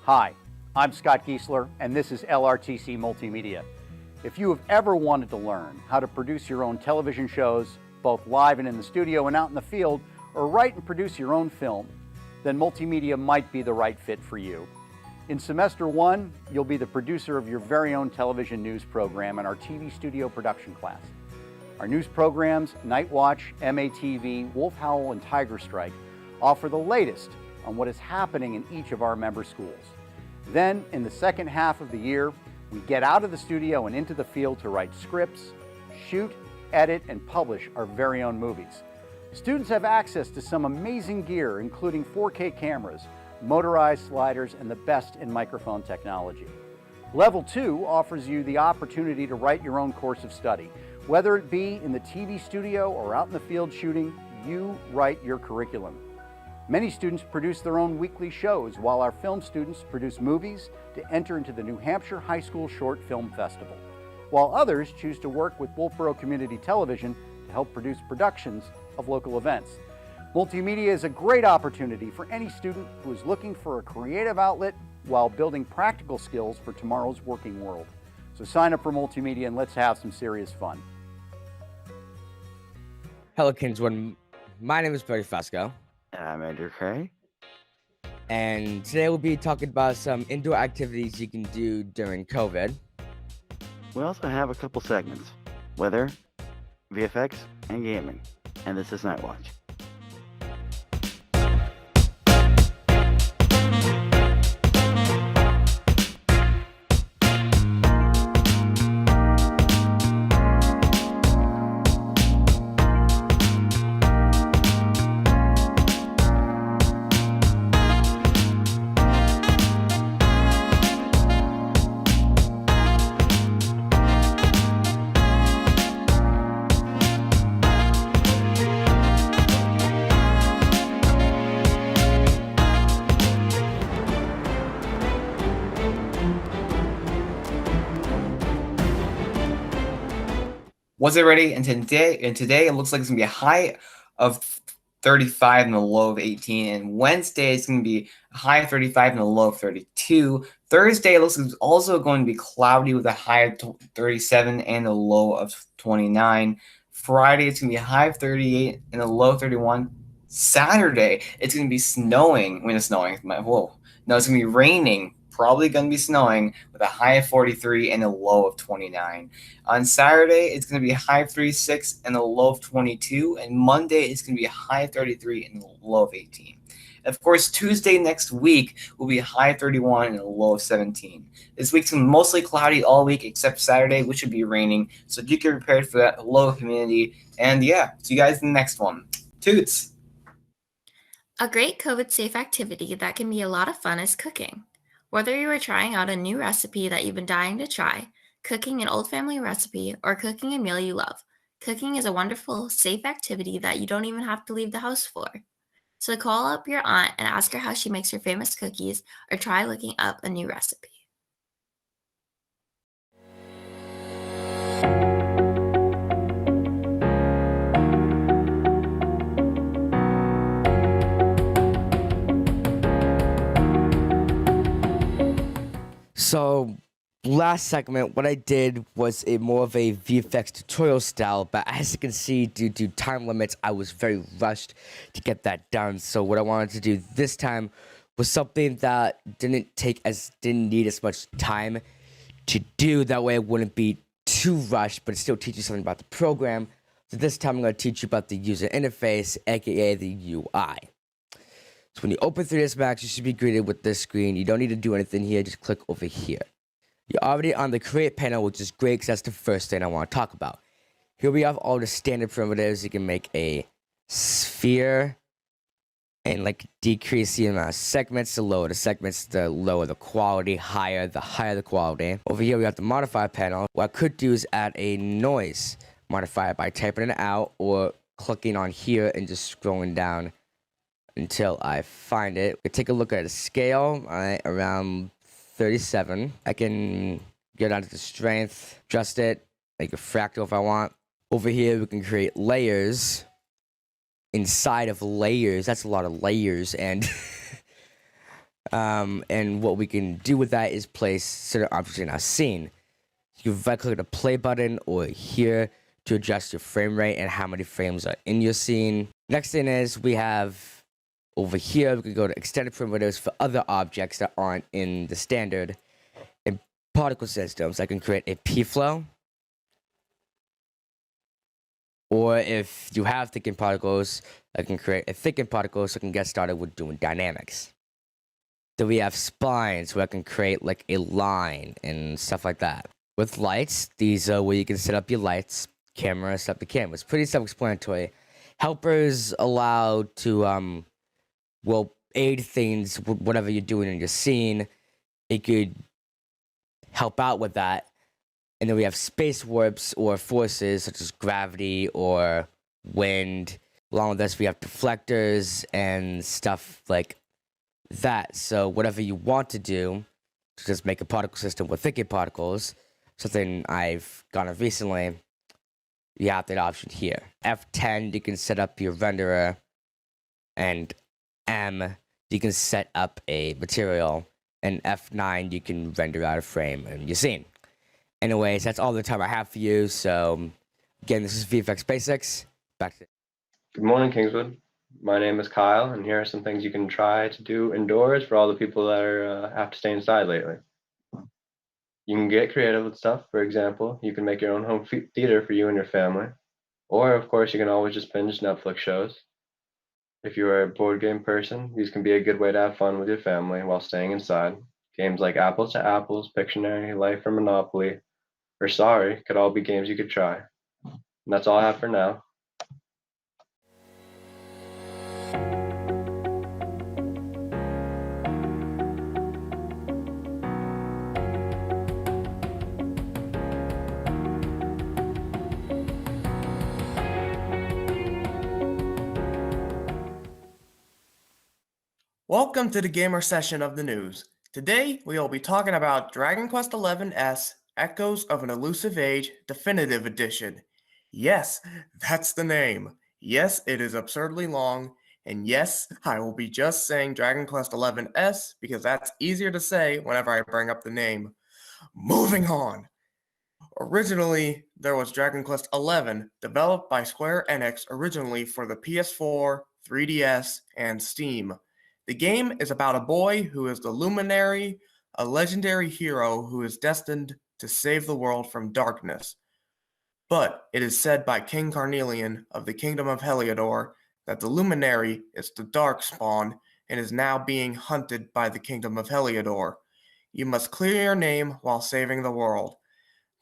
Hi, I'm Scott Giesler, and this is LRTC Multimedia. If you have ever wanted to learn how to produce your own television shows, both live and in the studio and out in the field, or write and produce your own film, then multimedia might be the right fit for you. In semester 1, you'll be the producer of your very own television news program in our TV studio production class. Our news programs, Night Watch, MATV, Wolf Howl, and Tiger Strike, offer the latest on what is happening in each of our member schools. Then, in the second half of the year, we get out of the studio and into the field to write scripts, shoot, edit, and publish our very own movies. Students have access to some amazing gear, including 4K cameras, motorized sliders, and the best in microphone technology. Level 2 offers you the opportunity to write your own course of study. Whether it be in the TV studio or out in the field shooting, you write your curriculum. Many students produce their own weekly shows, while our film students produce movies to enter into the New Hampshire High School Short Film Festival, while others choose to work with Wolfboro Community Television to help produce productions of local events. Multimedia is a great opportunity for any student who is looking for a creative outlet while building practical skills for tomorrow's working world. So sign up for Multimedia and let's have some serious fun. Hello, Kingswood. My name is Brody Fusco. I'm Andrew Cray. And today we'll be talking about some indoor activities you can do during COVID. We also have a couple segments: weather, VFX, and gaming. And this is Night Watch. Was it ready? And today it looks like it's gonna be a high of 35 and a low of 18. And Wednesday it's gonna be a high of 35 and a low of 32. Thursday it looks like it's also going to be cloudy with a high of 37 and a low of 29. Friday it's gonna be a high of 38 and a low of 31. Saturday it's gonna be snowing. When it's snowing, no, it's gonna be raining. Probably going to be snowing with a high of 43 and a low of 29. On Saturday, it's going to be a high of 36 and a low of 22. And Monday, it's going to be a high of 33 and a low of 18. And of course, Tuesday next week will be a high of 31 and a low of 17. This week's mostly cloudy all week except Saturday, which should be raining. So do get prepared for that low humidity. And yeah, see you guys in the next one. Toots! A great COVID-safe activity that can be a lot of fun is cooking. Whether you are trying out a new recipe that you've been dying to try, cooking an old family recipe, or cooking a meal you love, cooking is a wonderful, safe activity that you don't even have to leave the house for. So call up your aunt and ask her how she makes her famous cookies, or try looking up a new recipe. So, last segment, what I did was more of a VFX tutorial style, but as you can see, due to time limits, I was very rushed to get that done. So what I wanted to do this time was something that didn't need as much time to do. That way it wouldn't be too rushed, but it still teach you something about the program. So this time I'm going to teach you about the user interface, aka the UI. So when you open 3ds Max, you should be greeted with this screen. You don't need to do anything here, just click over here. You're already on the create panel, which is great because that's the first thing I want to talk about. Here we have all the standard primitives. You can make a sphere and decrease the amount of segments. The lower the segments, the lower the quality, the higher the quality. Over here we have the modify panel. What I could do is add a noise modifier by typing it out or clicking on here and just scrolling down until I find it. We take a look at the scale, around 37. I can get onto the strength, adjust it, make a fractal if I want. Over here, we can create layers inside of layers. That's a lot of layers, and And what we can do with that is place certain objects in our scene. You can right click the play button or here to adjust your frame rate and how many frames are in your scene. Next thing is we have over here, we can go to extended parameters for other objects that aren't in the standard. In particle systems, I can create a P-flow. Or if you have thickened particles, I can create a thickened particle so I can get started with doing dynamics. Then we have splines where I can create like a line and stuff like that. With lights, these are where you can set up your lights, camera, set up the camera. It's pretty self-explanatory. Helpers allow to, aid things, whatever you're doing in your scene. It could help out with that. And then we have space warps or forces such as gravity or wind. Along with this, we have deflectors and stuff like that. So whatever you want to do, to just make a particle system with thickened particles, something I've gone of recently, you have that option here. F10, you can set up your renderer, and M, you can set up a material, and F9, you can render out a frame in your scene. Anyways, that's all the time I have for you. So, again, this is VFX Basics. Back to Good morning, Kingswood. My name is Kyle, and here are some things you can try to do indoors for all the people that have to stay inside lately. You can get creative with stuff. For example, you can make your own home theater for you and your family. Or, of course, you can always just binge Netflix shows. If you are a board game person, these can be a good way to have fun with your family while staying inside. Games like Apples to Apples, Pictionary, Life, or Monopoly, or Sorry could all be games you could try. And that's all I have for now. Welcome to the gamer session of the news. Today, we will be talking about Dragon Quest XI-S Echoes of an Elusive Age Definitive Edition. Yes, that's the name. Yes, it is absurdly long. And yes, I will be just saying Dragon Quest XI-S because that's easier to say whenever I bring up the name. Moving on. Originally, there was Dragon Quest XI, developed by Square Enix originally for the PS4, 3DS, and Steam. The game is about a boy who is the Luminary, a legendary hero who is destined to save the world from darkness. But it is said by King Carnelian of the Kingdom of Heliodor that the Luminary is the Darkspawn and is now being hunted by the Kingdom of Heliodor. You must clear your name while saving the world.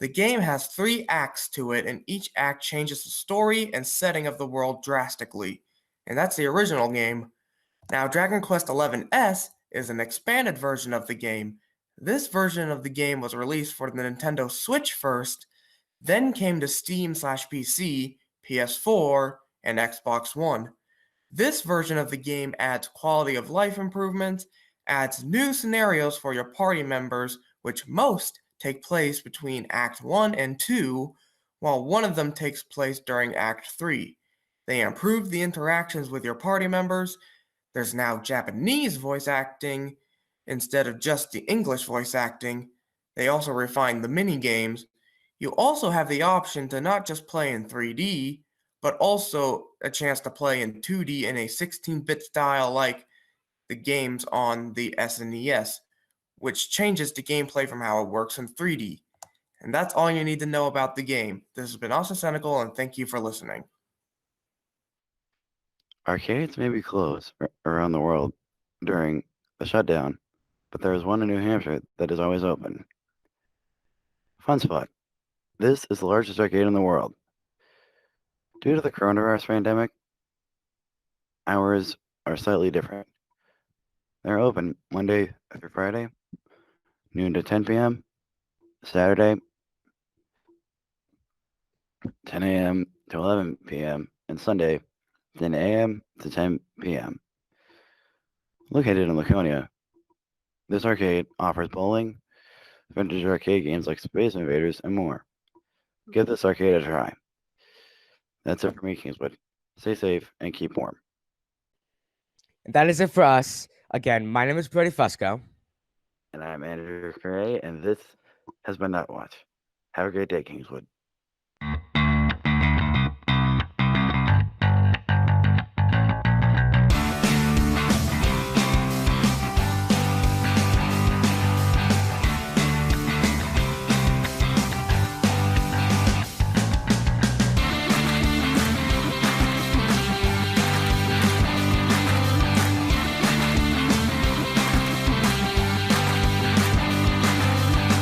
The game has 3 acts to it, and each act changes the story and setting of the world drastically. And that's the original game. Now, Dragon Quest XI-S is an expanded version of the game. This version of the game was released for the Nintendo Switch first, then came to Steam/PC, PS4, and Xbox One. This version of the game adds quality of life improvements, adds new scenarios for your party members, which most take place between Act 1 and 2, while one of them takes place during Act 3. They improve the interactions with your party members. There's now Japanese voice acting instead of just the English voice acting. They also refined the mini-games. You also have the option to not just play in 3D, but also a chance to play in 2D in a 16-bit style like the games on the SNES, which changes the gameplay from how it works in 3D. And that's all you need to know about the game. This has been Austin Senecal, and thank you for listening. Arcades may be closed around the world during the shutdown, but there is one in New Hampshire that is always open. Fun Spot. This is the largest arcade in the world. Due to the coronavirus pandemic, hours are slightly different. They're open Monday through Friday, noon to 10 p.m., Saturday, 10 a.m. to 11 p.m., and Sunday, 10 a.m. to 10 p.m. Located in Laconia, this arcade offers bowling, vintage arcade games like Space Invaders, and more. Give this arcade a try. That's it for me, Kingswood. Stay safe and keep warm. And that is it for us. Again, my name is Brody Fusco. And I'm Andrew Gray, and this has been Night Watch. Have a great day, Kingswood.